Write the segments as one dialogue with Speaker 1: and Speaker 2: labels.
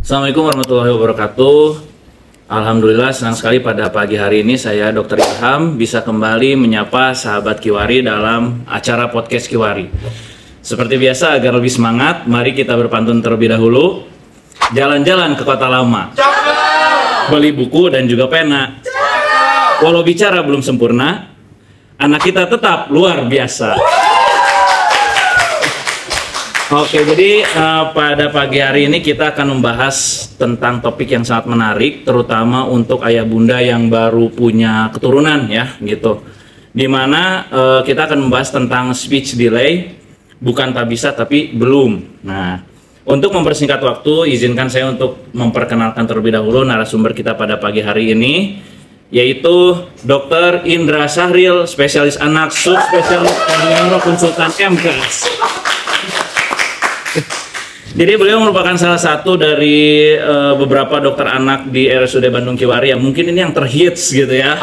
Speaker 1: Assalamualaikum warahmatullahi wabarakatuh. Alhamdulillah senang sekali pada pagi hari ini saya Dr. Ilham bisa kembali menyapa sahabat Kiwari dalam acara podcast Kiwari. Seperti biasa agar lebih semangat, mari kita berpantun terlebih dahulu. Jalan-jalan ke kota lama, beli buku dan juga pena. Walau bicara belum sempurna, anak kita tetap luar biasa. Oke, jadi pada pagi hari ini kita akan membahas tentang topik yang sangat menarik, terutama untuk ayah bunda yang baru punya keturunan ya, gitu. Dimana kita akan membahas tentang speech delay, bukan tak bisa tapi belum. Nah, untuk mempersingkat waktu, izinkan saya untuk memperkenalkan terlebih dahulu narasumber kita pada pagi hari ini, yaitu Dr. Indra Sahril, spesialis anak, subspesialis neuro konsultan MKes. Jadi beliau merupakan salah satu dari beberapa dokter anak di RSUD Bandung Kiwari yang mungkin ini yang terhits gitu ya.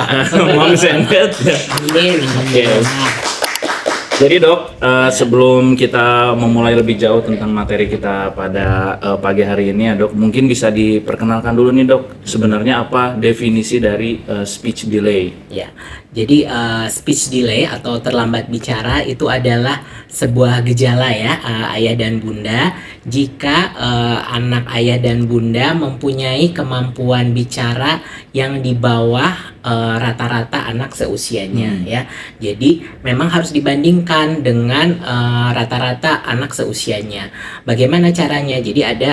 Speaker 1: Jadi dok, sebelum kita memulai lebih jauh tentang materi kita pada pagi hari ini ya dok, mungkin bisa diperkenalkan dulu nih dok, sebenarnya apa definisi dari speech delay?
Speaker 2: Ya, jadi speech delay atau terlambat bicara itu adalah sebuah gejala ya ayah dan bunda jika anak ayah dan bunda mempunyai kemampuan bicara yang di bawah rata-rata anak seusianya ya. Jadi memang harus dibandingkan dengan rata-rata anak seusianya. Bagaimana caranya? Jadi ada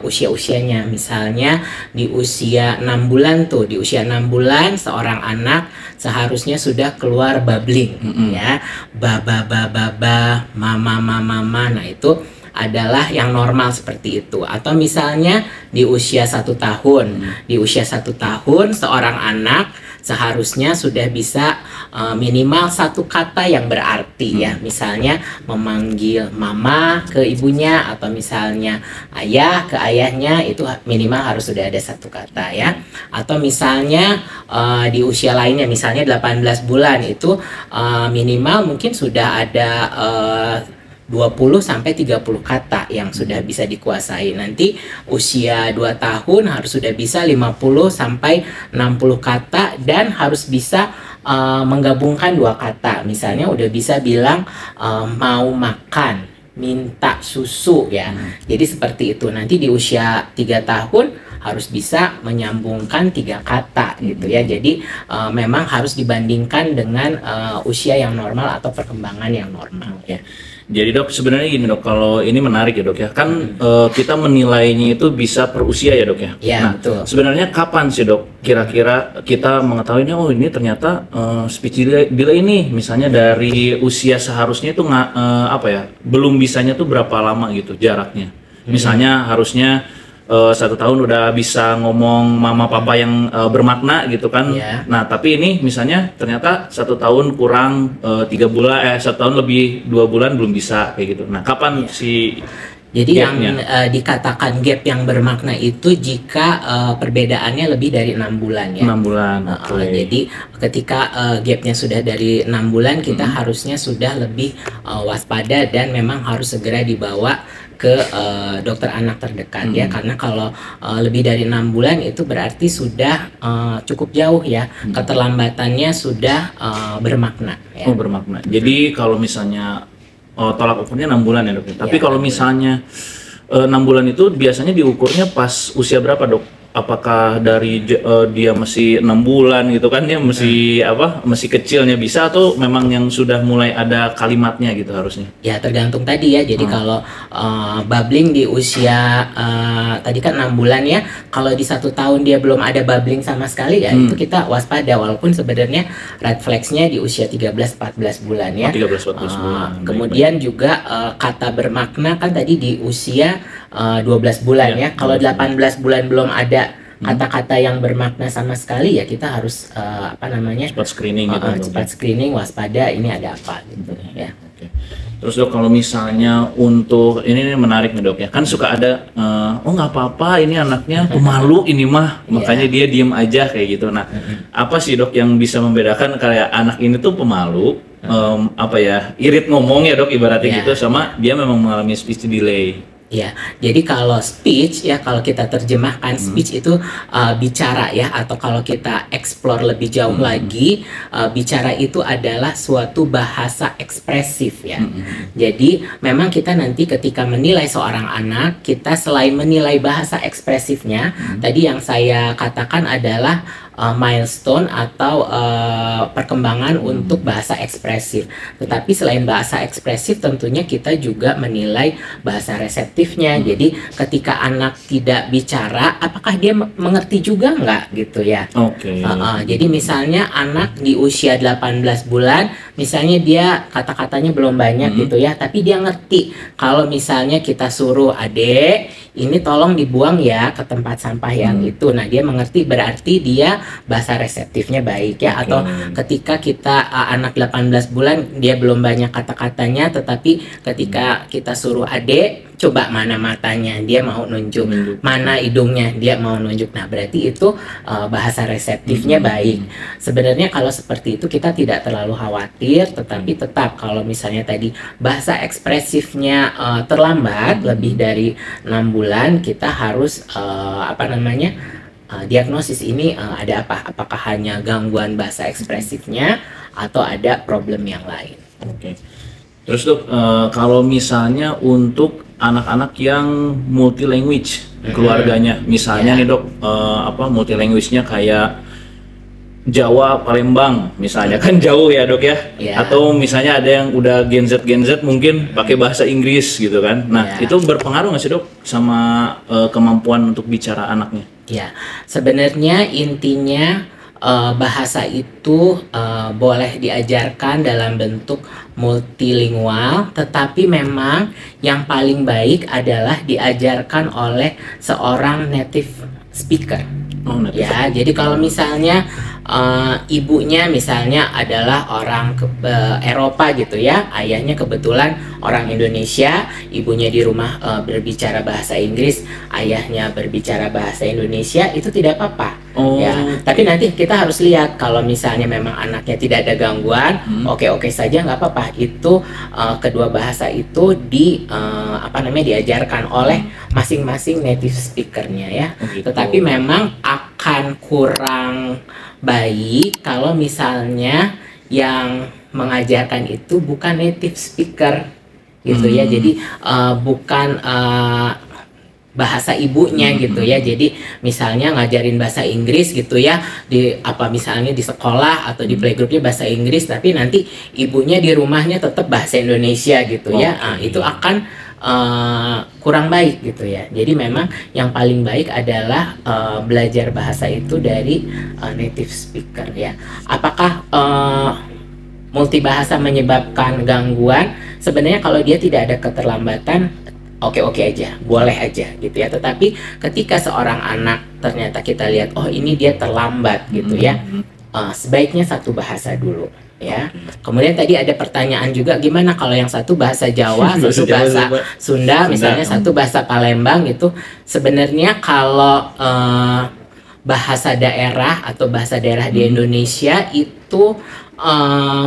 Speaker 2: usia-usianya. Misalnya di usia 6 bulan tuh, di usia 6 bulan seorang anak seharusnya sudah keluar babbling ya. Baba mama. Nah, itu adalah yang normal seperti itu. Atau misalnya di usia 1 tahun, di usia 1 tahun seorang anak seharusnya sudah bisa minimal 1 kata yang berarti ya. Misalnya memanggil mama ke ibunya atau misalnya ayah ke ayahnya, itu minimal harus sudah ada 1 kata ya. Atau misalnya di usia lainnya, misalnya 18 bulan itu minimal mungkin sudah ada 20-30 kata yang sudah bisa dikuasai. Nanti usia 2 tahun harus sudah bisa 50-60 kata dan harus bisa menggabungkan 2 kata. Misalnya udah bisa bilang mau makan, minta susu ya. Jadi seperti itu. Nanti di usia 3 tahun harus bisa menyambungkan 3 kata gitu ya. Jadi memang harus dibandingkan dengan usia yang normal atau perkembangan yang normal ya.
Speaker 1: Jadi dok, sebenarnya gini dok, kalau ini menarik ya dok ya, kan kita menilainya itu bisa per usia ya dok ya.
Speaker 2: Iya,
Speaker 1: nah,
Speaker 2: betul.
Speaker 1: Sebenarnya kapan sih dok kira-kira kita mengetahuinya, oh ini ternyata speech delay ini, misalnya dari usia seharusnya itu apa ya, belum bisanya tuh berapa lama gitu jaraknya. Misalnya harusnya 1 tahun udah bisa ngomong mama papa yang bermakna gitu kan. Nah tapi ini misalnya ternyata 1 tahun kurang 3 bulan, 1 tahun lebih 2 bulan belum bisa kayak gitu. Nah kapan si
Speaker 2: jadi gapnya? Yang dikatakan gap yang bermakna itu jika perbedaannya lebih dari 6 bulan ya.
Speaker 1: 6 bulan.
Speaker 2: Jadi ketika gapnya sudah dari 6 bulan kita harusnya sudah lebih waspada dan memang harus segera dibawa ke dokter anak terdekat ya, karena kalau lebih dari 6 bulan itu berarti sudah cukup jauh ya, keterlambatannya sudah bermakna ya.
Speaker 1: Oh bermakna. Jadi kalau misalnya tolak ukurnya 6 bulan ya dok. Tapi kalau misalnya 6 bulan itu biasanya diukurnya pas usia berapa dok? Apakah dari dia masih 6 bulan gitu kan, dia masih masih kecilnya bisa, atau memang yang sudah mulai ada kalimatnya gitu harusnya?
Speaker 2: Ya tergantung tadi ya. Jadi kalau babbling di usia tadi kan 6 bulan ya, kalau di 1 tahun dia belum ada babbling sama sekali ya, itu kita waspada, walaupun sebenarnya red flagsnya di usia 13-14 bulan ya.
Speaker 1: 13-14 bulan.
Speaker 2: Kemudian juga kata bermakna kan tadi di usia 12 bulan ya. Kalau 18 bulan belum ada kata-kata yang bermakna sama sekali ya, kita harus
Speaker 1: cepat screening gitu.
Speaker 2: Cepat screening, waspada, ini ada apa gitu ya.
Speaker 1: Terus dok, kalau misalnya untuk ini menarik nih dok ya, kan suka ada oh nggak apa-apa ini anaknya pemalu ini mah, makanya dia diem aja kayak gitu. Nah apa sih dok yang bisa membedakan kayak anak ini tuh pemalu, irit ngomong ya dok ibaratnya gitu, sama dia memang mengalami speech delay?
Speaker 2: Ya, jadi kalau speech ya, kalau kita terjemahkan speech itu bicara ya, atau kalau kita explore lebih jauh lagi, bicara itu adalah suatu bahasa ekspresif ya. Jadi memang kita nanti ketika menilai seorang anak, kita selain menilai bahasa ekspresifnya, tadi yang saya katakan adalah milestone atau perkembangan untuk bahasa ekspresif. Tetapi selain bahasa ekspresif, tentunya kita juga menilai bahasa reseptifnya. Jadi ketika anak tidak bicara, apakah dia mengerti juga nggak gitu ya?
Speaker 1: Oke.
Speaker 2: Jadi misalnya anak di usia 18 bulan, misalnya dia kata-katanya belum banyak gitu ya, tapi dia ngerti kalau misalnya kita suruh adek, ini tolong dibuang ya ke tempat sampah yang itu. Nah, dia mengerti, berarti dia bahasa reseptifnya baik ya. Atau ketika kita anak 18 bulan dia belum banyak kata-katanya, tetapi ketika kita suruh adek, coba mana matanya, dia mau nunjuk, mana hidungnya, dia mau nunjuk. Nah, berarti itu bahasa reseptifnya baik. Sebenarnya kalau seperti itu kita tidak terlalu khawatir, tetapi tetap kalau misalnya tadi bahasa ekspresifnya terlambat lebih dari 6 bulan, kita harus diagnosis ini ada apa? Apakah hanya gangguan bahasa ekspresifnya atau ada problem yang lain?
Speaker 1: Oke. Terus dok, kalau misalnya untuk anak-anak yang multi language keluarganya, misalnya nih dok, multi language-nya kayak Jawa Palembang misalnya, kan jauh ya dok ya, atau misalnya ada yang udah Gen Z mungkin pakai bahasa Inggris gitu kan. Nah itu berpengaruh nggak sih dok sama kemampuan untuk bicara anaknya?
Speaker 2: Ya, sebenarnya intinya bahasa itu boleh diajarkan dalam bentuk multilingual, tetapi memang yang paling baik adalah diajarkan oleh seorang native speaker. Ya, jadi kalau misalnya ibunya misalnya adalah orang Eropa gitu ya, ayahnya kebetulan orang Indonesia, ibunya di rumah berbicara bahasa Inggris, ayahnya berbicara bahasa Indonesia, itu tidak apa-apa. Ya, tapi nanti kita harus lihat kalau misalnya memang anaknya tidak ada gangguan, oke-oke saja, nggak apa-apa. Itu kedua bahasa itu diajarkan oleh masing-masing native speakernya ya. Tetapi memang akan kurang baik kalau misalnya yang mengajarkan itu bukan native speaker gitu ya. Jadi bukan bahasa ibunya gitu ya. Jadi misalnya ngajarin bahasa Inggris gitu ya, misalnya di sekolah atau di playgroupnya bahasa Inggris, tapi nanti ibunya di rumahnya tetap bahasa Indonesia gitu ya. Itu akan kurang baik gitu ya. Jadi memang yang paling baik adalah belajar bahasa itu dari native speaker ya. Apakah multibahasa menyebabkan gangguan? Sebenarnya kalau dia tidak ada keterlambatan, oke-oke aja, boleh aja gitu ya. Tetapi ketika seorang anak ternyata kita lihat, oh ini dia terlambat gitu ya, sebaiknya satu bahasa dulu ya. Kemudian tadi ada pertanyaan juga, gimana kalau yang satu bahasa Jawa, satu bahasa Sunda, misalnya satu bahasa Palembang gitu. Sebenarnya kalau bahasa daerah atau bahasa daerah di Indonesia itu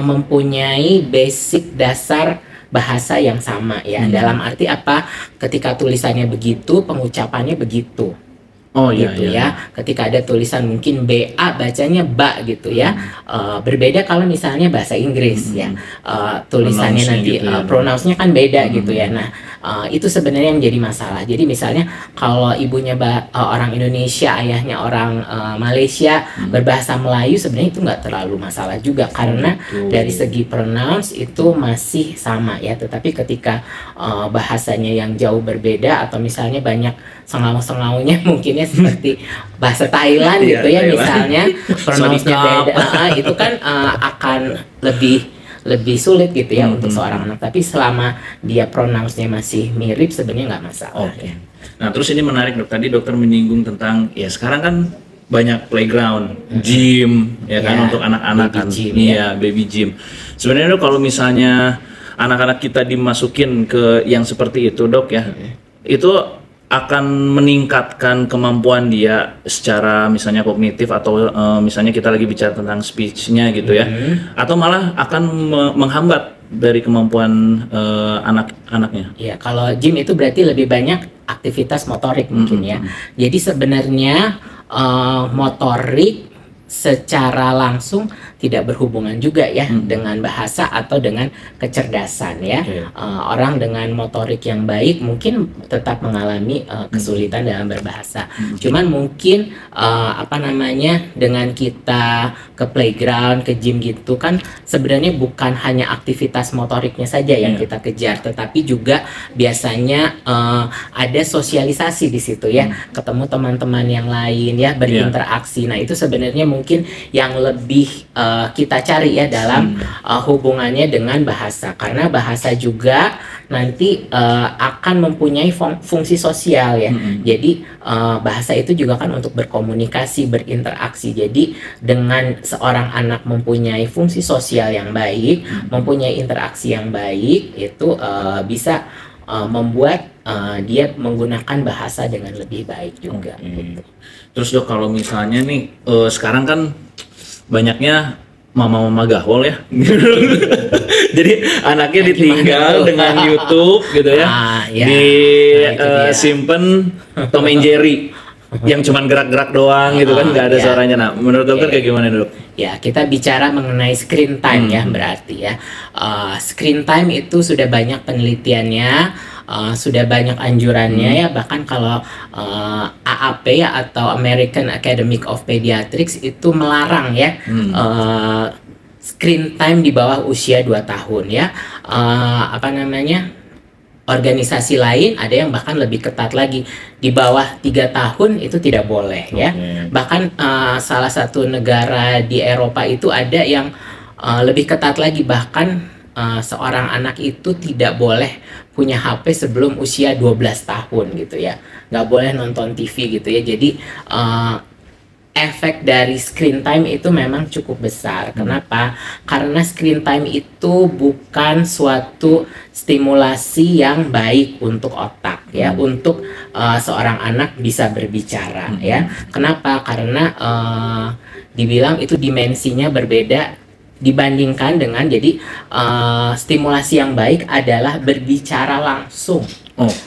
Speaker 2: mempunyai basic dasar bahasa yang sama ya. Dalam arti apa? Ketika tulisannya begitu, pengucapannya begitu. Gitu ya. Ketika ada tulisan mungkin BA, bacanya ba gitu ya. Berbeda kalau misalnya bahasa Inggris ya. Tulisannya nanti gitu pronounce-nya kan beda gitu ya. Nah, itu sebenarnya yang jadi masalah. Jadi misalnya kalau ibunya orang Indonesia, ayahnya orang Malaysia, berbahasa Melayu, sebenarnya itu nggak terlalu masalah juga karena dari segi pronounce itu masih sama ya. Tetapi ketika bahasanya yang jauh berbeda atau misalnya banyak sengau-sengaunya mungkinnya seperti bahasa Thailand gitu ya, misalnya pronounce-nya beda, itu kan akan lebih sulit gitu ya untuk seorang anak. Tapi selama dia pronounce-nya masih mirip, sebenarnya nggak masalah.
Speaker 1: Nah terus ini menarik dok, tadi dokter menyinggung tentang ya sekarang kan banyak playground, gym ya kan untuk anak-anak kan, baby gym. Sebenarnya dok, kalau misalnya anak-anak kita dimasukin ke yang seperti itu dok ya, itu akan meningkatkan kemampuan dia secara misalnya kognitif atau misalnya kita lagi bicara tentang speech-nya gitu ya, atau malah akan menghambat dari kemampuan anak-anaknya?
Speaker 2: Ya, kalau gym itu berarti lebih banyak aktivitas motorik mungkin ya. Jadi sebenarnya motorik secara langsung tidak berhubungan juga ya dengan bahasa atau dengan kecerdasan ya. Orang dengan motorik yang baik mungkin tetap mengalami kesulitan dalam berbahasa. Cuman mungkin apa namanya, dengan kita ke playground, ke gym gitu kan sebenarnya bukan hanya aktivitas motoriknya saja yang kita kejar, tetapi juga biasanya ada sosialisasi di situ ya, ketemu teman-teman yang lain ya, berinteraksi. Nah, itu sebenarnya mungkin yang lebih kita cari ya dalam hubungannya dengan bahasa, karena bahasa juga nanti akan mempunyai fungsi sosial ya. Jadi bahasa itu juga kan untuk berkomunikasi, berinteraksi. Jadi dengan seorang anak mempunyai fungsi sosial yang baik, mempunyai interaksi yang baik, itu bisa membuat dia menggunakan bahasa dengan lebih baik juga. Gitu.
Speaker 1: Terus Dok, kalau misalnya nih sekarang kan banyaknya mama-mama gahol ya. Jadi anaknya ditinggal dengan YouTube gitu ya. Disimpan Tom and Jerry yang cuman gerak-gerak doang gitu kan, nggak ada suaranya. Nah, menurut dokter kayak gimana Dok?
Speaker 2: Ya, kita bicara mengenai screen time ya, berarti ya. Screen time itu sudah banyak penelitiannya, sudah banyak anjurannya ya, bahkan kalau AAP ya atau American Academy of Pediatrics itu melarang ya screen time di bawah usia 2 tahun ya. Apa namanya? Organisasi lain ada yang bahkan lebih ketat lagi, di bawah 3 tahun itu tidak boleh ya. Bahkan salah satu negara di Eropa itu ada yang lebih ketat lagi, bahkan seorang anak itu tidak boleh punya HP sebelum usia 12 tahun gitu ya, nggak boleh nonton TV gitu ya. Jadi efek dari screen time itu memang cukup besar. Kenapa? Karena screen time itu bukan suatu stimulasi yang baik untuk otak ya, untuk seorang anak bisa berbicara ya. Kenapa? Karena dibilang itu dimensinya berbeda dibandingkan dengan, jadi stimulasi yang baik adalah berbicara langsung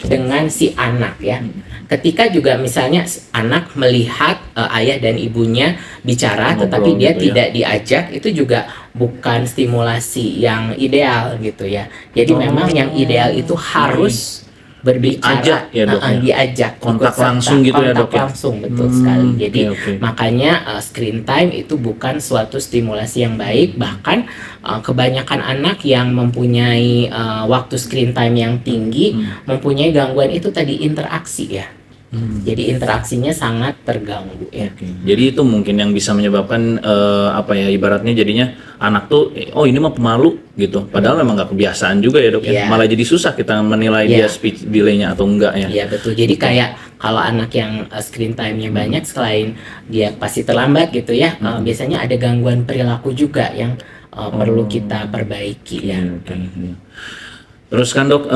Speaker 2: dengan si anak ya. Ketika juga misalnya anak melihat ayah dan ibunya bicara, tetapi dia tidak diajak, itu juga bukan stimulasi yang ideal gitu ya. Jadi memang yang ideal itu harus berbicara, diajak,
Speaker 1: kontak langsung gitu ya Dok ya?
Speaker 2: Langsung, betul sekali. Jadi makanya screen time itu bukan suatu stimulasi yang baik. Bahkan kebanyakan anak yang mempunyai waktu screen time yang tinggi mempunyai gangguan itu tadi, interaksi ya. Jadi interaksinya sangat terganggu ya.
Speaker 1: Jadi itu mungkin yang bisa menyebabkan apa ya, ibaratnya jadinya anak tuh ini mah pemalu gitu. Padahal memang nggak kebiasaan juga ya Dok ya. Malah jadi susah kita menilai dia speech delay-nya atau enggak ya.
Speaker 2: Iya betul. Jadi kayak kalau anak yang screen time-nya banyak, selain dia pasti terlambat gitu ya, biasanya ada gangguan perilaku juga yang perlu kita perbaiki ya.
Speaker 1: Terus kan Dok,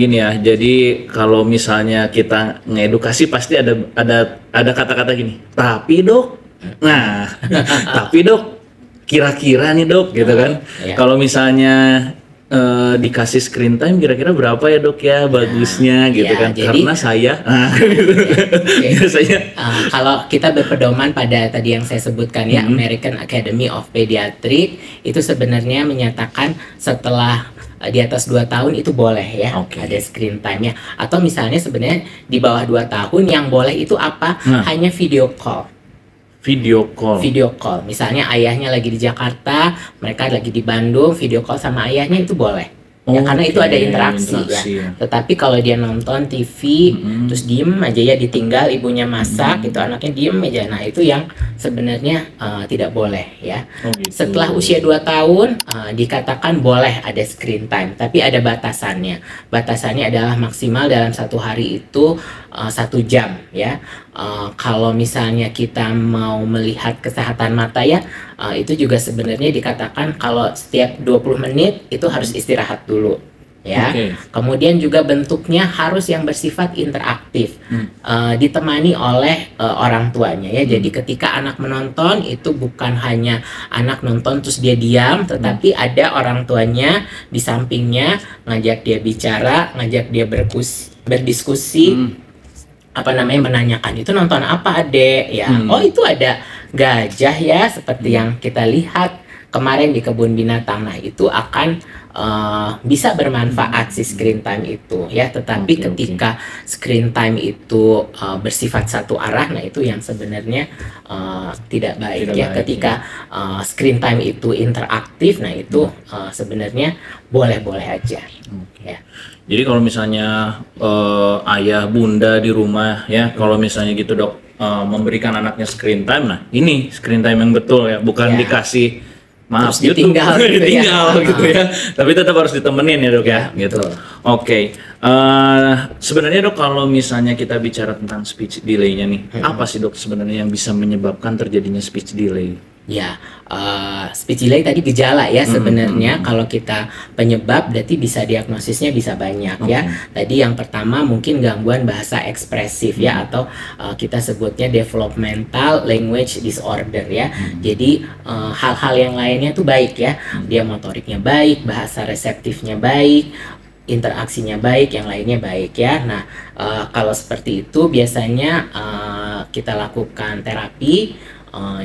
Speaker 1: gini ya, jadi kalau misalnya kita ngedukasi pasti ada kata-kata gini, tapi Dok, nah, tapi Dok, kira-kira nih Dok, gitu kan? Kalau misalnya dikasih screen time kira-kira berapa ya Dok ya bagusnya gitu kan? Jadi, karena saya, biasanya
Speaker 2: kalau kita berpedoman pada tadi yang saya sebutkan ya, American Academy of Pediatrics itu sebenarnya menyatakan setelah di atas 2 tahun itu boleh ya, ada screen time-nya. Atau misalnya sebenarnya di bawah 2 tahun yang boleh itu apa? Hanya video call. Video call. Misalnya ayahnya lagi di Jakarta, mereka lagi di Bandung, video call sama ayahnya itu boleh. Ya, karena itu ada interaksi ya. Tetapi kalau dia nonton TV terus diem aja ya, ditinggal ibunya masak gitu, anaknya diem aja, nah itu yang sebenarnya tidak boleh ya. Setelah usia 2 tahun dikatakan boleh ada screen time, tapi ada batasannya. Batasannya adalah maksimal dalam 1 hari itu 1 jam ya. Kalau misalnya kita mau melihat kesehatan mata ya, itu juga sebenarnya dikatakan kalau setiap 20 menit itu harus istirahat dulu. ya. Kemudian juga bentuknya harus yang bersifat interaktif, ditemani oleh orang tuanya ya. Jadi ketika anak menonton itu bukan hanya anak nonton terus dia diam, tetapi ada orang tuanya di sampingnya ngajak dia bicara, ngajak dia berdiskusi, apa namanya, menanyakan itu nonton apa adek ya. Oh itu ada gajah ya seperti yang kita lihat kemarin di kebun binatang. Nah itu akan bisa bermanfaat si screen time itu ya. Tetapi ketika screen time itu bersifat satu arah, nah itu yang sebenarnya tidak baik ya. Ketika screen time itu interaktif, nah itu sebenarnya boleh-boleh aja ya.
Speaker 1: Jadi kalau misalnya ayah bunda di rumah ya, kalau misalnya gitu dok, memberikan anaknya screen time, nah ini screen time yang betul ya, bukan dikasih maaf
Speaker 2: terus ditinggal,
Speaker 1: gitu ya. Tapi tetap harus ditemenin ya dok ya, gitu. Oke. Sebenarnya dok, kalau misalnya kita bicara tentang speech delay-nya nih, apa sih dok sebenarnya yang bisa menyebabkan terjadinya speech delay?
Speaker 2: Ya, speech delay tadi gejala ya sebenarnya. Kalau kita penyebab berarti bisa diagnosisnya bisa banyak ya. Tadi yang pertama mungkin gangguan bahasa ekspresif ya, atau kita sebutnya developmental language disorder ya. Jadi hal-hal yang lainnya tuh baik ya. Dia motoriknya baik, bahasa reseptifnya baik, interaksinya baik, yang lainnya baik ya. Nah, kalau seperti itu biasanya kita lakukan terapi,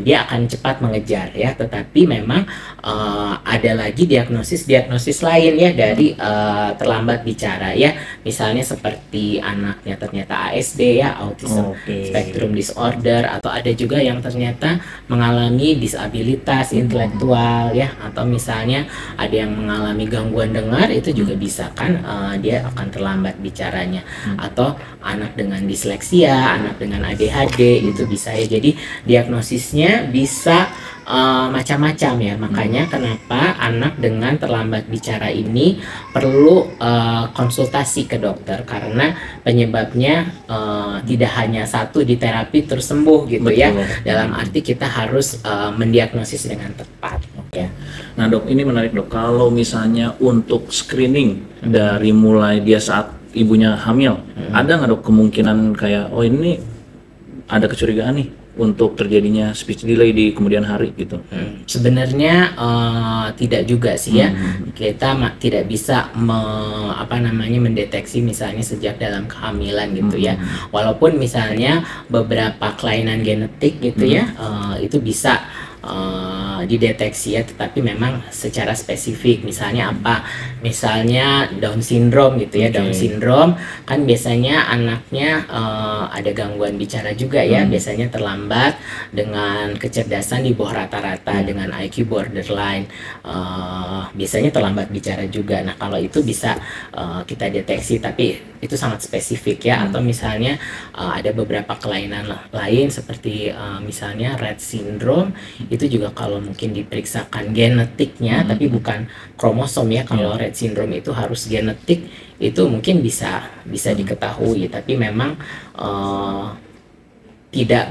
Speaker 2: dia akan cepat mengejar ya. Tetapi memang ada lagi diagnosis lain ya dari terlambat bicara ya. Misalnya seperti anaknya ternyata ASD ya, Autism Spectrum Disorder, atau ada juga yang ternyata mengalami disabilitas intelektual ya, atau misalnya ada yang mengalami gangguan dengar, itu juga bisa kan dia akan terlambat bicaranya. Atau anak dengan disleksia, anak dengan ADHD itu bisa ya. Jadi diagnosisnya bisa macam-macam ya. Makanya kenapa anak dengan terlambat bicara ini perlu konsultasi ke dokter, karena penyebabnya tidak hanya satu di terapi terus sembuh gitu. Betul. Ya. Dalam arti kita harus mendiagnosis dengan tepat ya.
Speaker 1: Nah dok, ini menarik dok, kalau misalnya untuk screening dari mulai dia saat ibunya hamil, ada nggak dok kemungkinan kayak oh ini ada kecurigaan nih untuk terjadinya speech delay di kemudian hari gitu?
Speaker 2: Sebenarnya tidak juga sih ya. Kita tidak bisa mendeteksi misalnya sejak dalam kehamilan gitu ya. Walaupun misalnya beberapa kelainan genetik gitu ya, itu bisa dideteksi ya, tetapi memang secara spesifik. Misalnya apa? Misalnya Down syndrome gitu ya. Down syndrome kan biasanya anaknya ada gangguan bicara juga ya, biasanya terlambat dengan kecerdasan di bawah rata-rata, dengan IQ borderline, biasanya terlambat bicara juga. Nah kalau itu bisa kita deteksi, tapi itu sangat spesifik ya. Atau misalnya ada beberapa kelainan lain seperti misalnya Rett syndrome, itu juga kalau mungkin diperiksakan genetiknya, tapi bukan kromosom ya. Kalau Rett syndrome itu harus genetik, itu mungkin bisa diketahui, tapi memang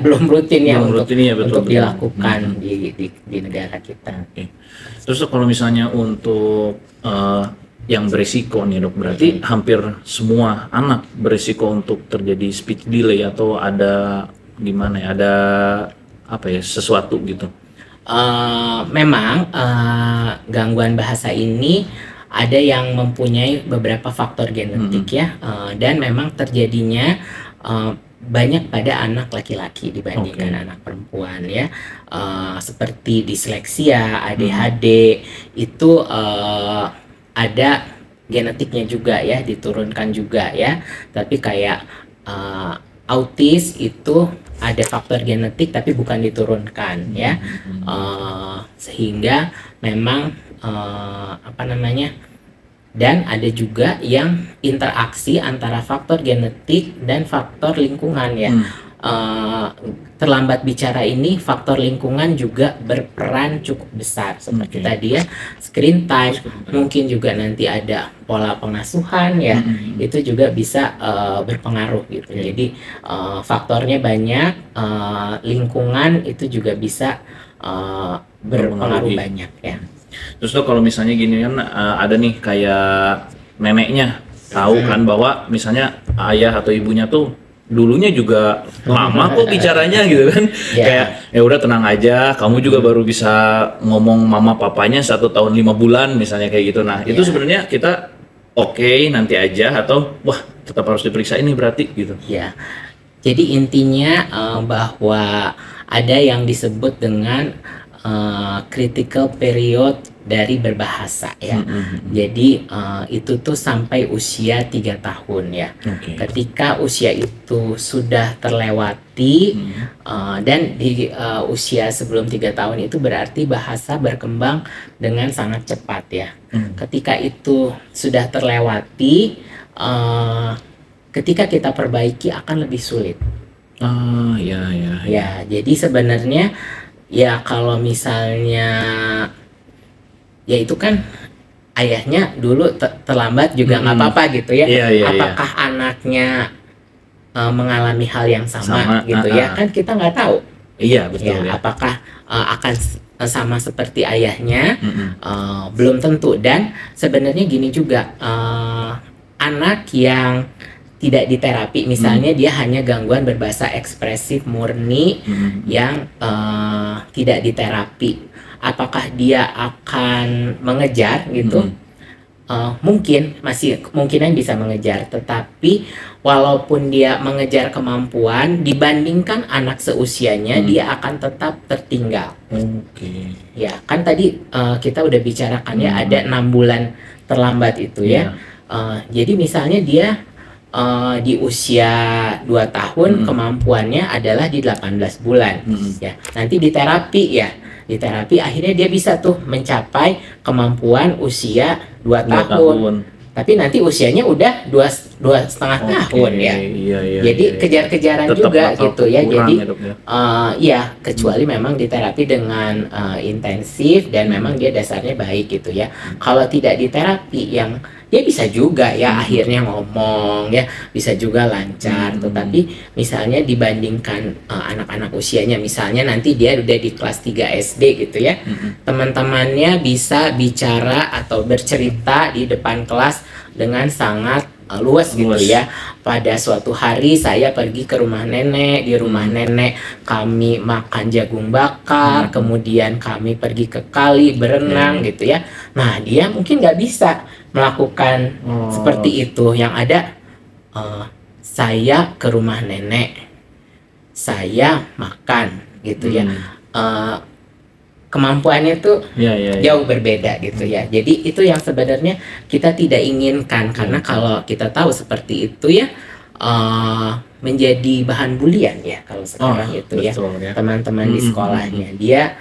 Speaker 2: belum rutin ya untuk dilakukan di negara kita.
Speaker 1: Terus kalau misalnya untuk yang berisiko nih dok, berarti hampir semua anak berisiko untuk terjadi speech delay, atau ada gimana ya, ada apa ya, sesuatu gitu?
Speaker 2: Memang gangguan bahasa ini ada yang mempunyai beberapa faktor genetik ya, dan memang terjadinya banyak pada anak laki-laki dibandingkan anak perempuan ya. Seperti disleksia, ADHD itu ada genetiknya juga ya, diturunkan juga ya. Tapi kayak autis itu ada faktor genetik tapi bukan diturunkan ya. Sehingga memang dan ada juga yang interaksi antara faktor genetik dan faktor lingkungan ya. Terlambat bicara ini faktor lingkungan juga berperan cukup besar, seperti tadi ya, screen time, mungkin juga nanti ada pola pengasuhan ya, itu juga bisa berpengaruh gitu. Jadi faktornya banyak, lingkungan itu juga bisa berpengaruh banyak ya.
Speaker 1: Terus tuh kalau misalnya gini kan ada nih kayak neneknya tahu kan bahwa misalnya ayah atau ibunya tuh dulunya juga lama kok bicaranya gitu kan. Kayak ya udah tenang aja, kamu juga baru bisa ngomong mama papanya 1 tahun 5 bulan misalnya kayak gitu. Nah itu sebenarnya kita oke, nanti aja, atau wah tetap harus diperiksa ini berarti gitu.
Speaker 2: Ya, jadi intinya bahwa ada yang disebut dengan critical period dari berbahasa ya. Jadi itu tuh sampai usia 3 tahun ya. Ketika usia itu sudah terlewati dan di usia sebelum 3 tahun itu berarti bahasa berkembang dengan sangat cepat ya. Ketika itu sudah terlewati, ketika kita perbaiki akan lebih sulit. Ya, jadi sebenarnya ya kalau misalnya ya itu kan ayahnya dulu terlambat juga nggak apa-apa gitu ya. Apakah anaknya mengalami hal yang sama gitu ya? Kan kita nggak tahu.
Speaker 1: Iya betul ya.
Speaker 2: Apakah akan sama seperti ayahnya? Belum tentu. Dan sebenarnya gini juga, anak yang tidak diterapi, misalnya dia hanya gangguan berbahasa ekspresif murni yang tidak diterapi, apakah dia akan mengejar gitu? Mungkin masih kemungkinan bisa mengejar, tetapi walaupun dia mengejar kemampuan dibandingkan anak seusianya, dia akan tetap tertinggal. Ya kan tadi kita udah bicarakan ya, ada 6 bulan terlambat itu ya. Jadi misalnya dia di usia 2 tahun kemampuannya adalah di 18 bulan ya. Nanti di terapi akhirnya dia bisa tuh mencapai kemampuan usia 2 tahun. Tapi nanti usianya udah 2,5 tahun ya. Jadi kejar-kejaran juga gitu ya. Jadi ya kecuali memang diterapi dengan intensif dan memang dia dasarnya baik gitu ya. Kalau tidak diterapi, yang dia bisa juga ya akhirnya ngomong ya, bisa juga lancar. Tetapi misalnya dibandingkan anak-anak usianya, misalnya nanti dia udah di kelas 3 SD gitu ya, teman-temannya bisa bicara atau bercerita di depan kelas dengan sangat luas gitu ya. Pada suatu hari saya pergi ke rumah nenek, di rumah nenek kami makan jagung bakar, kemudian kami pergi ke kali berenang gitu ya. Nah dia mungkin nggak bisa melakukan seperti itu. Yang ada saya ke rumah nenek, saya makan gitu ya. Kemampuannya tuh jauh berbeda gitu ya. Jadi itu yang sebenarnya kita tidak inginkan, karena kalau kita tahu seperti itu ya menjadi bahan bulian ya kalau sekarang itu ya. Teman-teman di sekolahnya dia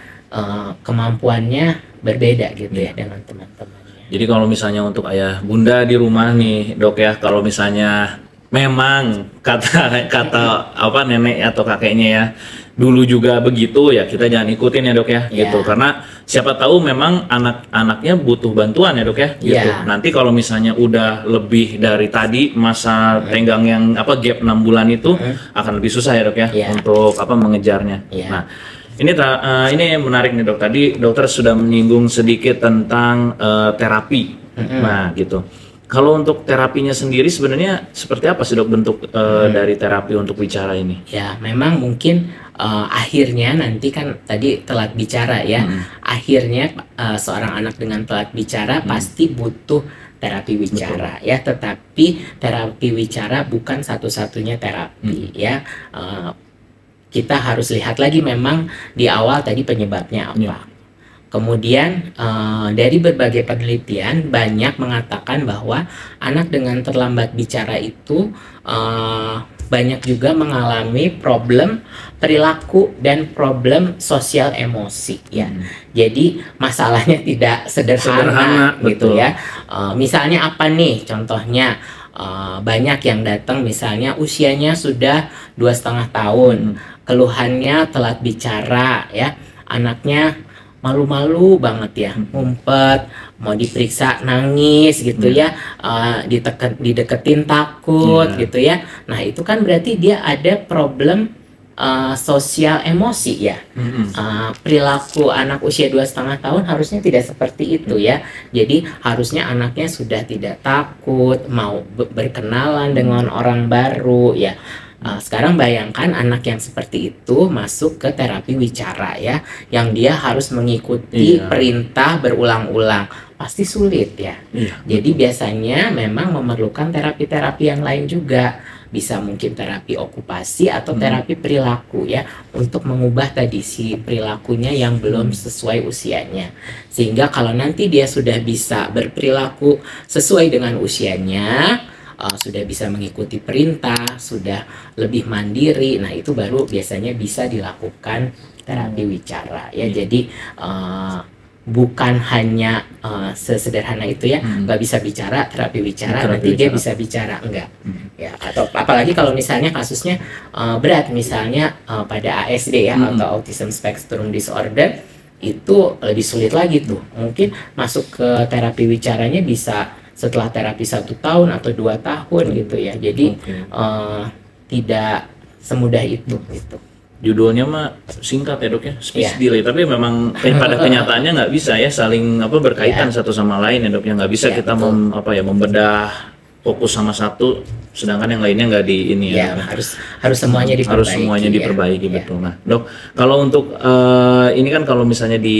Speaker 2: kemampuannya berbeda gitu ya dengan teman-temannya.
Speaker 1: Jadi kalau misalnya untuk ayah bunda di rumah nih dok ya, kalau misalnya memang kata apa nenek atau kakeknya ya dulu juga begitu ya, kita jangan ikutin ya dok ya, gitu. Karena siapa tahu memang anak-anaknya butuh bantuan ya dok ya, gitu. Nanti kalau misalnya udah lebih dari tadi masa tenggang yang apa gap 6 bulan itu akan lebih susah ya dok ya, untuk apa mengejarnya. Nah ini menarik nih dok, tadi dokter sudah menyinggung sedikit tentang terapi. Nah gitu. Kalau untuk terapinya sendiri sebenarnya seperti apa sih dok bentuk dari terapi untuk bicara ini?
Speaker 2: Ya memang mungkin akhirnya nanti kan tadi telat bicara ya. Akhirnya seorang anak dengan telat bicara pasti butuh terapi bicara ya. Tetapi terapi bicara bukan satu-satunya terapi ya. Kita harus lihat lagi memang di awal tadi penyebabnya apa. Kemudian dari berbagai penelitian banyak mengatakan bahwa anak dengan terlambat bicara itu banyak juga mengalami problem perilaku dan problem sosial emosi ya. Jadi masalahnya tidak sederhana gitu ya. Misalnya apa nih contohnya? Banyak yang datang misalnya usianya sudah 2,5 tahun, keluhannya telat bicara ya, anaknya malu-malu banget ya, ngumpet, mau diperiksa nangis gitu ya, dideketin takut gitu ya. Nah itu kan berarti dia ada problem sosial emosi ya. Perilaku anak usia 2,5 tahun harusnya tidak seperti itu ya. Jadi harusnya anaknya sudah tidak takut mau berkenalan dengan orang baru ya. Sekarang bayangkan anak yang seperti itu masuk ke terapi wicara ya, yang dia harus mengikuti perintah berulang-ulang, pasti sulit ya. Jadi biasanya memang memerlukan terapi-terapi yang lain juga, bisa mungkin terapi okupasi atau terapi perilaku ya, untuk mengubah tadi si perilakunya yang belum sesuai usianya. Sehingga kalau nanti dia sudah bisa berperilaku sesuai dengan usianya, sudah bisa mengikuti perintah, sudah lebih mandiri, nah itu baru biasanya bisa dilakukan terapi wicara ya. Jadi bukan hanya sesederhana itu ya, nggak bisa bicara terapi wicara, nanti dia bisa bicara, enggak ya. Atau apalagi kalau misalnya kasusnya berat, misalnya pada ASD ya, atau Autism Spectrum Disorder, itu lebih sulit lagi tuh. Mungkin masuk ke terapi wicaranya bisa setelah terapi 1 tahun atau 2 tahun gitu ya. Jadi tidak semudah itu gitu.
Speaker 1: Judulnya mah singkat ya dok ya, speech delay, tapi memang pada kenyataannya nggak bisa ya saling berkaitan satu sama lain ya dok ya. Nggak bisa kita membedah fokus sama satu sedangkan yang lainnya nggak di ini ya.
Speaker 2: Harus semuanya diperbaiki.
Speaker 1: Harus semuanya diperbaiki betul. Nah dok, kalau untuk ini kan kalau misalnya di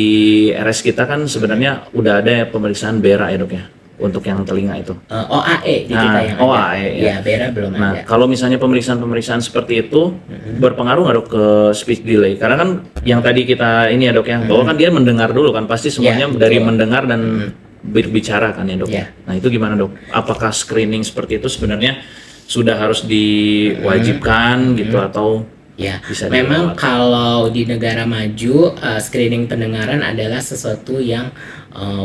Speaker 1: RS kita kan sebenarnya udah ada pemeriksaan BERA ya dok ya, untuk yang telinga itu.
Speaker 2: OAE di kita yang
Speaker 1: OAE
Speaker 2: ada. Ya, BERA belum ada.
Speaker 1: Kalau misalnya pemeriksaan seperti itu berpengaruh nggak dok ke speech delay? Karena kan yang tadi kita ini ya dok ya, bahwa kan dia mendengar dulu kan, pasti semuanya dari mendengar dan berbicara kan ya dok. Nah itu gimana dok? Apakah screening seperti itu sebenarnya sudah harus diwajibkan gitu atau?
Speaker 2: Ya, memang kalau di negara maju screening pendengaran adalah sesuatu yang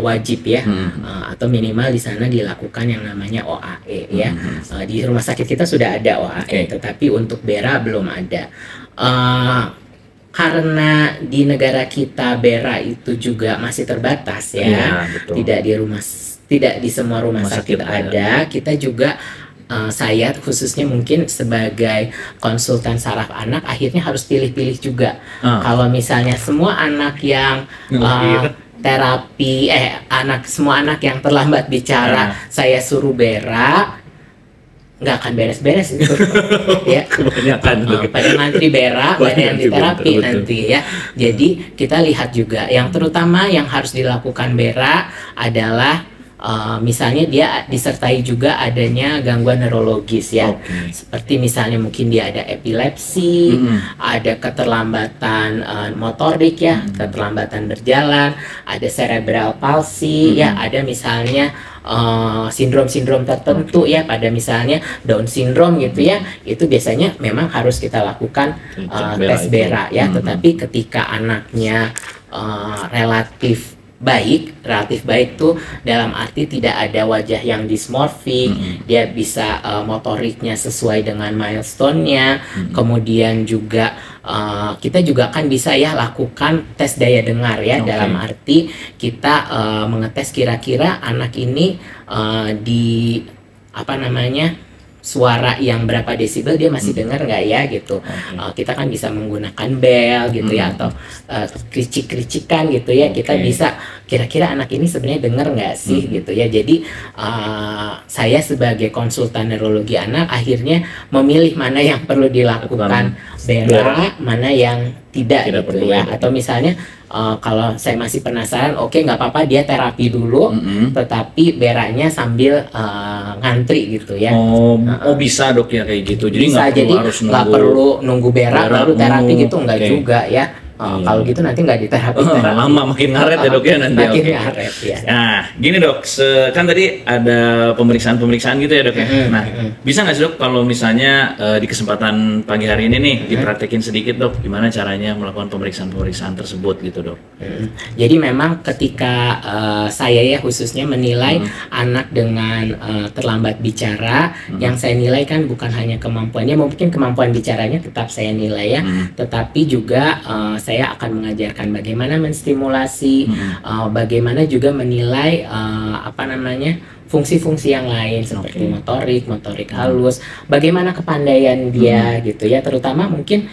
Speaker 2: wajib ya, atau minimal di sana dilakukan yang namanya OAE ya. Di rumah sakit kita sudah ada OAE, tetapi untuk BERA belum ada. Karena di negara kita BERA itu juga masih terbatas ya, tidak di semua rumah sakit ada. Kita juga saya khususnya mungkin sebagai konsultan saraf anak akhirnya harus pilih-pilih juga. Kalau misalnya semua anak yang terapi semua anak yang terlambat bicara saya suruh BERA, nggak akan beres-beres itu ya. Kebanyakan pada ngantri BERA, pada yang di terapi nanti ya. Jadi kita lihat juga yang terutama yang harus dilakukan BERA adalah misalnya dia disertai juga adanya gangguan neurologis ya, seperti misalnya mungkin dia ada epilepsi, ada keterlambatan motorik ya, keterlambatan berjalan, ada cerebral palsy ya, ada misalnya sindrom-sindrom tertentu ya, pada misalnya Down syndrome gitu ya, itu biasanya memang harus kita lakukan tes BERA ya. Tetapi ketika anaknya relatif baik tuh dalam arti tidak ada wajah yang dismorfik, dia bisa motoriknya sesuai dengan milestone-nya, kemudian juga kita juga kan bisa ya lakukan tes daya dengar ya, dalam arti kita mengetes kira-kira anak ini di suara yang berapa desibel dia masih dengar nggak ya gitu. Kita kan bisa menggunakan bel gitu ya, atau kericik-kericikan gitu ya, kita bisa kira-kira anak ini sebenarnya dengar nggak sih gitu ya. Jadi saya sebagai konsultan neurologi anak akhirnya memilih mana yang perlu dilakukan BERA, mana yang tidak gitu ya. Atau misalnya kalau saya masih penasaran, nggak apa-apa dia terapi dulu, tetapi BERA-nya sambil ngantri gitu ya.
Speaker 1: Bisa dok ya kayak gitu. Jadi
Speaker 2: nggak perlu nunggu BERA baru terapi gitu, nggak juga ya. Kalau gitu nanti nggak diterapi.
Speaker 1: Lama makin ngaret ya dok ya nanti.
Speaker 2: Makin ngaret ya.
Speaker 1: Nah gini dok, kan tadi ada pemeriksaan gitu ya dok ya. Nah bisa nggak sih dok kalau misalnya di kesempatan pagi hari ini nih dipraktekin sedikit dok, gimana caranya melakukan pemeriksaan tersebut gitu dok?
Speaker 2: Jadi memang ketika saya ya khususnya menilai anak dengan terlambat bicara, yang saya nilai kan bukan hanya kemampuannya, mungkin kemampuan bicaranya tetap saya nilai ya, tetapi juga saya akan mengajarkan bagaimana menstimulasi, bagaimana juga menilai fungsi-fungsi yang lain seperti motorik halus, bagaimana kepandaian dia gitu ya. Terutama mungkin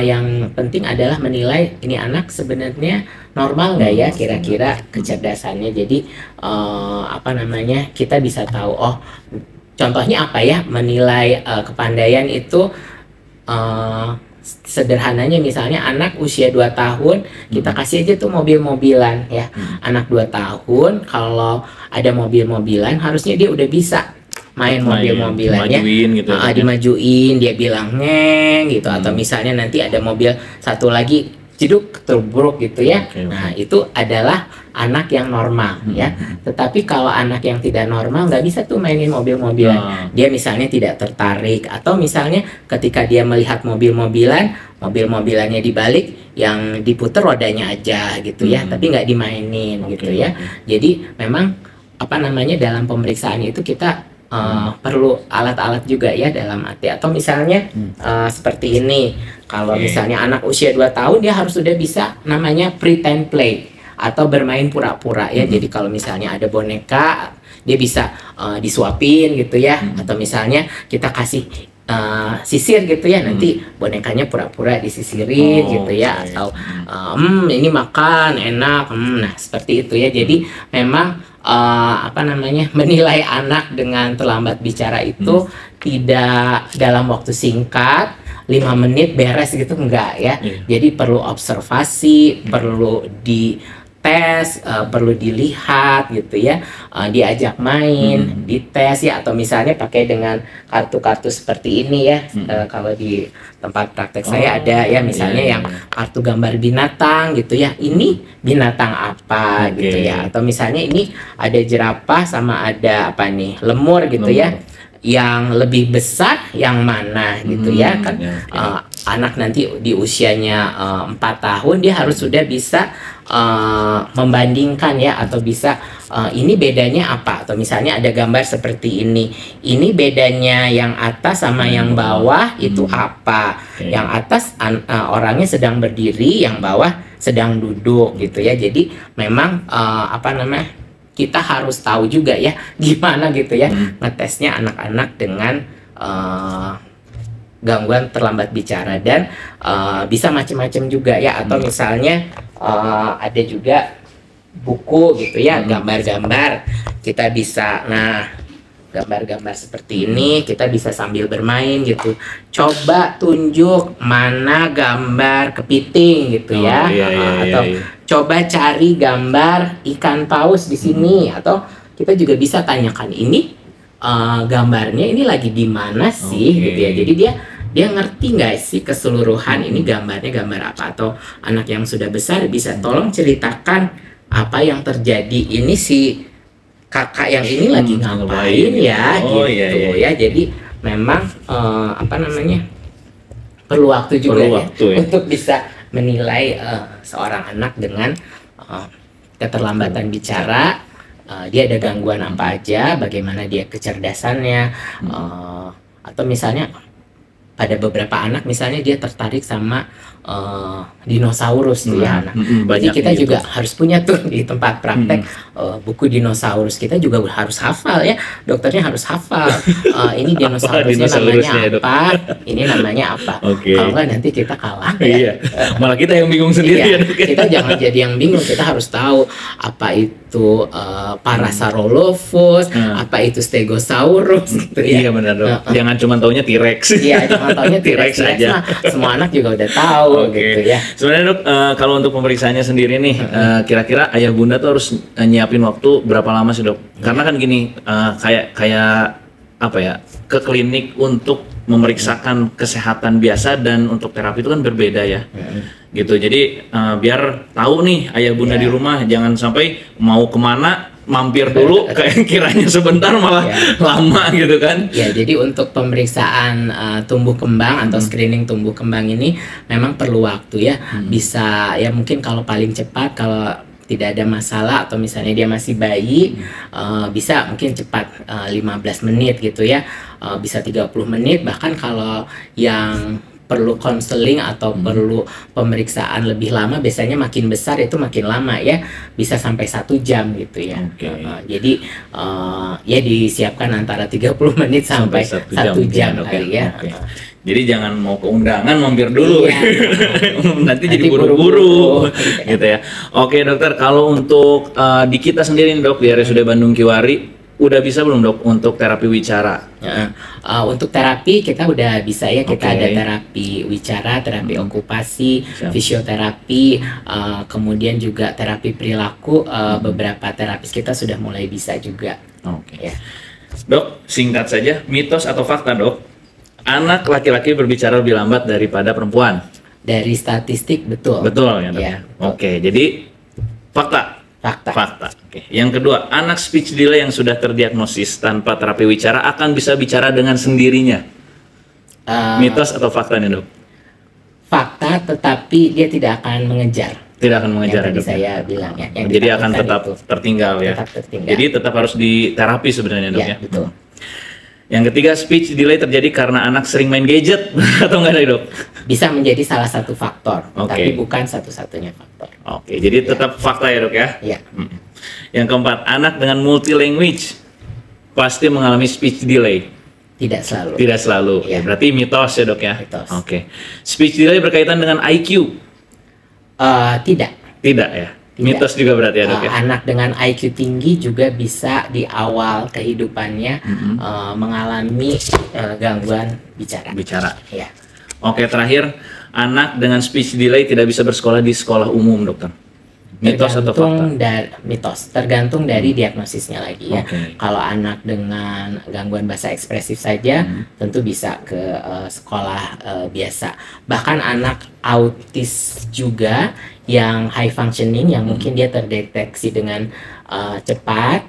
Speaker 2: yang penting adalah menilai ini anak sebenarnya normal nggak ya kira-kira kecerdasannya. Jadi kita bisa tahu, oh contohnya apa ya, menilai kepandaian itu sederhananya misalnya anak usia 2 tahun kita kasih aja tuh mobil-mobilan ya. Anak 2 tahun kalau ada mobil-mobilan harusnya dia udah bisa main mobil-mobilan ya,
Speaker 1: gitu
Speaker 2: dimajuin, dia bilang ngeng gitu, atau misalnya nanti ada mobil satu lagi jeduk terburuk gitu ya. Nah itu adalah anak yang normal ya. Tetapi kalau anak yang tidak normal nggak bisa tuh mainin mobil-mobilan. Dia misalnya tidak tertarik, atau misalnya ketika dia melihat mobil-mobilannya dibalik, yang diputer rodanya aja gitu ya, tapi nggak dimainin gitu ya. Jadi memang dalam pemeriksaan itu kita perlu alat-alat juga ya dalam arti, atau misalnya seperti ini, kalau misalnya anak usia 2 tahun dia harus sudah bisa namanya pretend play atau bermain pura-pura ya. Jadi kalau misalnya ada boneka dia bisa disuapin gitu ya, atau misalnya kita kasih sisir gitu ya, nanti bonekanya pura-pura disisirin gitu ya, atau ini makan enak, nah seperti itu ya. Jadi memang menilai anak dengan terlambat bicara itu tidak dalam waktu singkat 5 menit beres gitu, enggak ya. Jadi perlu observasi, perlu dites, perlu dilihat gitu ya, diajak main, dites ya, atau misalnya pakai dengan kartu-kartu seperti ini ya. Kalau di tempat praktek saya ada ya, misalnya yang kartu gambar binatang gitu ya, ini binatang apa gitu ya, atau misalnya ini ada jerapah sama ada lemur gitu ya, yang lebih besar yang mana gitu ya kan. Anak nanti di usianya 4 tahun dia harus sudah bisa membandingkan ya, atau bisa ini bedanya apa, atau misalnya ada gambar seperti ini bedanya yang atas sama yang bawah itu apa. Yang atas orangnya sedang berdiri, yang bawah sedang duduk gitu ya. Jadi memang kita harus tahu juga ya gimana gitu ya ngetesnya anak-anak dengan gangguan terlambat bicara. Dan bisa macam-macam juga ya, atau misalnya ada juga buku gitu ya, gambar-gambar, kita bisa gambar-gambar seperti ini, kita bisa sambil bermain gitu, coba tunjuk mana gambar kepiting gitu ya, atau coba cari gambar ikan paus di sini, atau kita juga bisa tanyakan ini gambarnya ini lagi di mana sih gitu ya. Jadi dia ngerti nggak sih keseluruhan ini gambarnya gambar apa. Atau anak yang sudah besar bisa tolong ceritakan apa yang terjadi, ini si kakak yang ini lagi ngapain ya gitu ya. Jadi memang perlu waktu juga untuk bisa menilai seorang anak dengan keterlambatan bicara, dia ada gangguan apa aja, bagaimana dia kecerdasannya, atau misalnya pada beberapa anak misalnya dia tertarik sama dinosaurus tuh ya anak. Jadi kita juga harus punya tuh di tempat praktek buku dinosaurus. Kita juga harus hafal ya, dokternya harus hafal ini dinosaurusnya namanya apa, ini namanya apa. Kalau nggak nanti kita kalah ya.
Speaker 1: Malah kita yang bingung sendiri ya.
Speaker 2: Kita jangan jadi yang bingung, kita harus tahu apa itu Parasaurolophus, apa itu Stegosaurus gitu ya.
Speaker 1: Iya benar dok. Jangan cuma taunya T-Rex.
Speaker 2: Iya, cuma taunya T-Rex aja. Semua anak juga udah tahu gitu ya.
Speaker 1: Sebenarnya dok, kalau untuk pemeriksaannya sendiri nih, kira-kira ayah bunda tuh harus nyiapin waktu berapa lama sih dok? Karena kan gini, kayak apa ya, ke klinik untuk memeriksakan kesehatan biasa dan untuk terapi itu kan berbeda ya. Gitu. Jadi biar tahu nih ayah bunda di rumah, jangan sampai mau kemana mampir dulu kayak kiranya sebentar malah lama gitu kan.
Speaker 2: Ya, jadi untuk pemeriksaan tumbuh kembang atau screening tumbuh kembang ini memang perlu waktu ya. Bisa ya mungkin kalau paling cepat, kalau tidak ada masalah atau misalnya dia masih bayi, bisa mungkin cepat 15 menit gitu ya, bisa 30 menit, bahkan kalau yang perlu konseling atau perlu pemeriksaan lebih lama, biasanya makin besar itu makin lama ya, bisa sampai 1 jam gitu ya. Jadi ya disiapkan antara 30 menit sampai 1 jam kali ya.
Speaker 1: Jadi jangan mau ke undangan mampir dulu, nanti jadi buru-buru gitu ya. Oke dokter, kalau untuk di kita sendiri nih dok, di RSUD Bandung Kiwari, udah bisa belum dok untuk terapi wicara?
Speaker 2: Untuk terapi kita udah bisa ya, kita ada terapi wicara, terapi okupasi, fisioterapi, kemudian juga terapi perilaku, beberapa terapis kita sudah mulai bisa juga. Ya.
Speaker 1: Dok, singkat saja, mitos atau fakta dok? Anak laki-laki berbicara lebih lambat daripada perempuan?
Speaker 2: Dari statistik betul.
Speaker 1: Betul ya dok? Ya, oke, jadi fakta? Fakta. Oke. Yang kedua, anak speech delay yang sudah terdiagnosis tanpa terapi wicara akan bisa bicara dengan sendirinya? Mitos atau fakta nih dok?
Speaker 2: Fakta, tetapi dia tidak akan mengejar.
Speaker 1: Tidak akan mengejar,
Speaker 2: yang tadi saya bilang ya.
Speaker 1: Jadi akan tetap tertinggal ya. Jadi tetap harus diterapi sebenarnya dok ya.
Speaker 2: Betul.
Speaker 1: Yang ketiga, speech delay terjadi karena anak sering main gadget atau enggak dok?
Speaker 2: Bisa menjadi salah satu faktor, tapi bukan satu-satunya faktor.
Speaker 1: Oke, jadi tetap fakta ya dok ya?
Speaker 2: Iya.
Speaker 1: Yang keempat, anak dengan multi language pasti mengalami speech delay?
Speaker 2: Tidak selalu.
Speaker 1: Tidak selalu. Ya. Berarti mitos ya dok ya?
Speaker 2: Mitos.
Speaker 1: Oke. Speech delay berkaitan dengan IQ?
Speaker 2: Tidak.
Speaker 1: Tidak ya? Mitos juga berarti ya dok ya?
Speaker 2: Anak dengan IQ tinggi juga bisa di awal kehidupannya mengalami gangguan bicara. Ya. Oke,
Speaker 1: terakhir, anak dengan speech delay tidak bisa bersekolah di sekolah umum dokter? Mitos atau fakta?
Speaker 2: Mitos, tergantung dari diagnosisnya lagi ya. Kalau anak dengan gangguan bahasa ekspresif saja tentu bisa ke sekolah biasa. Bahkan anak autis juga yang high functioning, yang mungkin dia terdeteksi dengan cepat,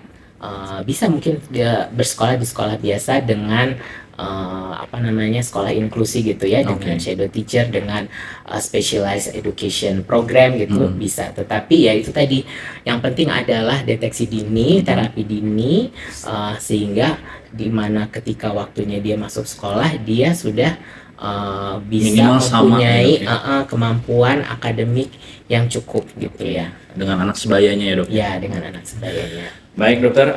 Speaker 2: bisa mungkin dia bersekolah di sekolah biasa dengan sekolah inklusi gitu ya, dengan shadow teacher, dengan specialized education program gitu, bisa. Tetapi ya itu tadi, yang penting adalah deteksi dini, terapi dini, sehingga dimana ketika waktunya dia masuk sekolah dia sudah bisa mempunyai kemampuan akademik yang cukup gitu ya.
Speaker 1: Dengan anak sebayanya ya dok?
Speaker 2: Ya, dengan anak sebayanya.
Speaker 1: Baik dokter,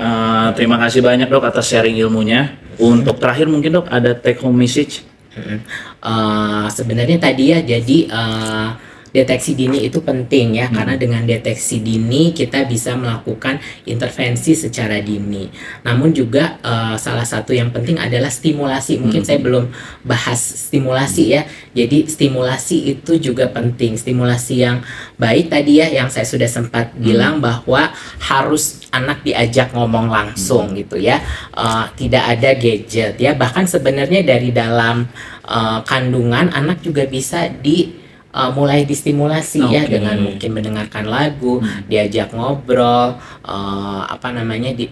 Speaker 1: terima kasih banyak dok atas sharing ilmunya. Untuk terakhir mungkin dok ada take home message?
Speaker 2: Sebenarnya tadi ya, jadi deteksi dini itu penting ya, karena dengan deteksi dini kita bisa melakukan intervensi secara dini. Namun juga salah satu yang penting adalah stimulasi. Mungkin saya belum bahas stimulasi ya. Jadi stimulasi itu juga penting. Stimulasi yang baik tadi ya, yang saya sudah sempat bilang bahwa harus anak diajak ngomong langsung gitu ya. Tidak ada gadget ya. Bahkan sebenarnya dari dalam kandungan anak juga bisa mulai distimulasi ya, dengan mungkin mendengarkan lagu, diajak ngobrol,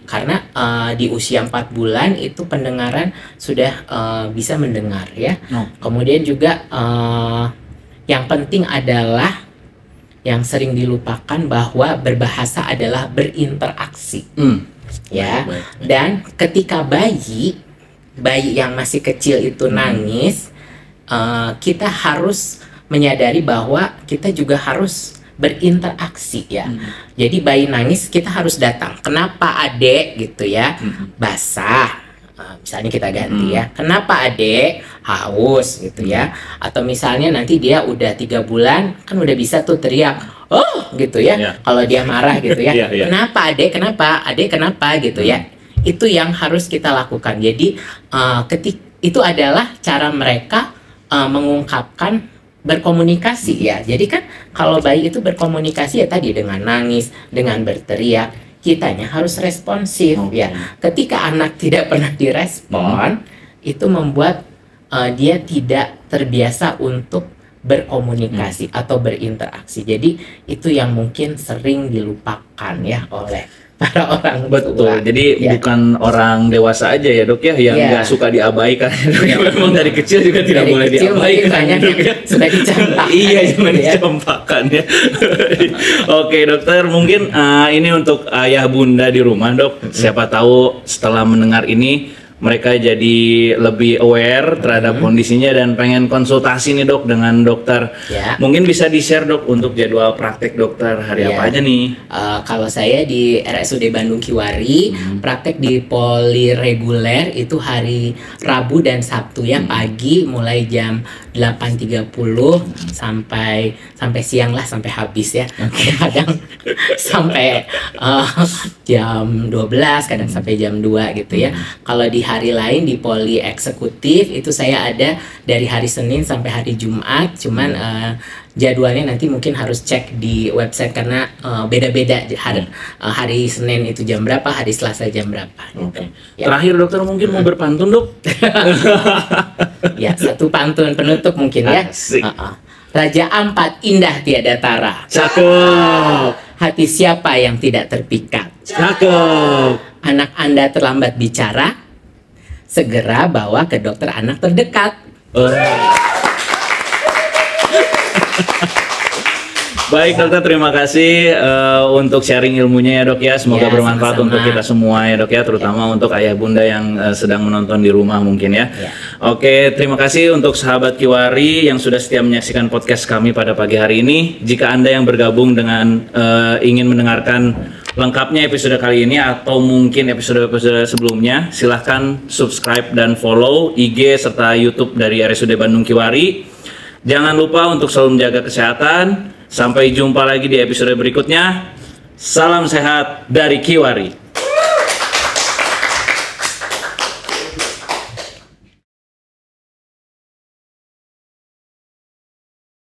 Speaker 2: karena di usia 4 bulan itu pendengaran sudah bisa mendengar ya. Kemudian juga yang penting adalah yang sering dilupakan bahwa berbahasa adalah berinteraksi ya. Dan ketika bayi yang masih kecil itu nangis, kita harus menyadari bahwa kita juga harus berinteraksi ya. Jadi bayi nangis kita harus datang. Kenapa adek gitu ya? Basah. Misalnya kita ganti ya. Kenapa adek? Haus gitu ya. Atau misalnya nanti dia udah 3 bulan kan udah bisa tuh teriak, oh gitu ya. Kalau dia marah gitu ya. Kenapa adek? Kenapa? Adek kenapa gitu ya. Itu yang harus kita lakukan. Jadi itu adalah cara mereka mengungkapkan, berkomunikasi ya. Jadi kan kalau bayi itu berkomunikasi ya tadi dengan nangis, dengan berteriak, kitanya harus responsif ya. Ketika anak tidak pernah direspon, itu membuat dia tidak terbiasa untuk berkomunikasi atau berinteraksi. Jadi itu yang mungkin sering dilupakan ya oleh para orang tua.
Speaker 1: Betul. Jadi bukan orang dewasa aja ya dok ya yang nggak suka diabaikan. Memang dari kecil juga tidak boleh diabaikan.
Speaker 2: Sudah dicampakkan.
Speaker 1: Iya, cuma dicampakkan ya. Oke dokter, mungkin ini untuk ayah bunda di rumah dok. Siapa tahu setelah mendengar ini mereka jadi lebih aware terhadap kondisinya dan pengen konsultasi nih dok dengan dokter.
Speaker 2: Ya.
Speaker 1: Mungkin bisa di-share dok untuk jadwal praktek dokter hari
Speaker 2: Ya.
Speaker 1: apa aja nih?
Speaker 2: Kalau saya di RSUD Bandung Kiwari, praktek di poli reguler itu hari Rabu dan Sabtu ya, pagi mulai jam 8.30 sampai siang lah, sampai habis ya. Kadang sampai jam 12, kadang sampai jam 2 gitu ya. Kalau di hari lain di poli eksekutif itu saya ada dari hari Senin sampai hari Jumat, cuman jadwalnya nanti mungkin harus cek di website karena beda-beda hari Senin itu jam berapa, hari Selasa jam berapa.
Speaker 1: Oke.
Speaker 2: Ya.
Speaker 1: Terakhir dokter mungkin mau berpantun dok?
Speaker 2: Ya, satu pantun penutup mungkin ya.
Speaker 1: Asik.
Speaker 2: Raja Ampat indah tiada tara.
Speaker 1: Cakep.
Speaker 2: Hati siapa yang tidak terpikat?
Speaker 1: Cakep.
Speaker 2: Anak Anda terlambat bicara, segera bawa ke dokter anak terdekat.
Speaker 1: Baik dokter, terima kasih untuk sharing ilmunya ya dok ya. Semoga
Speaker 2: Ya,
Speaker 1: bermanfaat
Speaker 2: sama-sama.
Speaker 1: untuk kita semua ya dok ya, terutama untuk ayah bunda yang sedang menonton di rumah mungkin ya.
Speaker 2: Ya.
Speaker 1: Oke, terima kasih untuk sahabat Kiwari yang sudah setia menyaksikan podcast kami pada pagi hari ini. Jika Anda yang bergabung dengan ingin mendengarkan lengkapnya episode kali ini atau mungkin episode-episode sebelumnya, silahkan subscribe dan follow IG serta YouTube dari RSUD Bandung Kiwari. Jangan lupa untuk selalu menjaga kesehatan. Sampai jumpa lagi di episode berikutnya. Salam sehat dari Kiwari.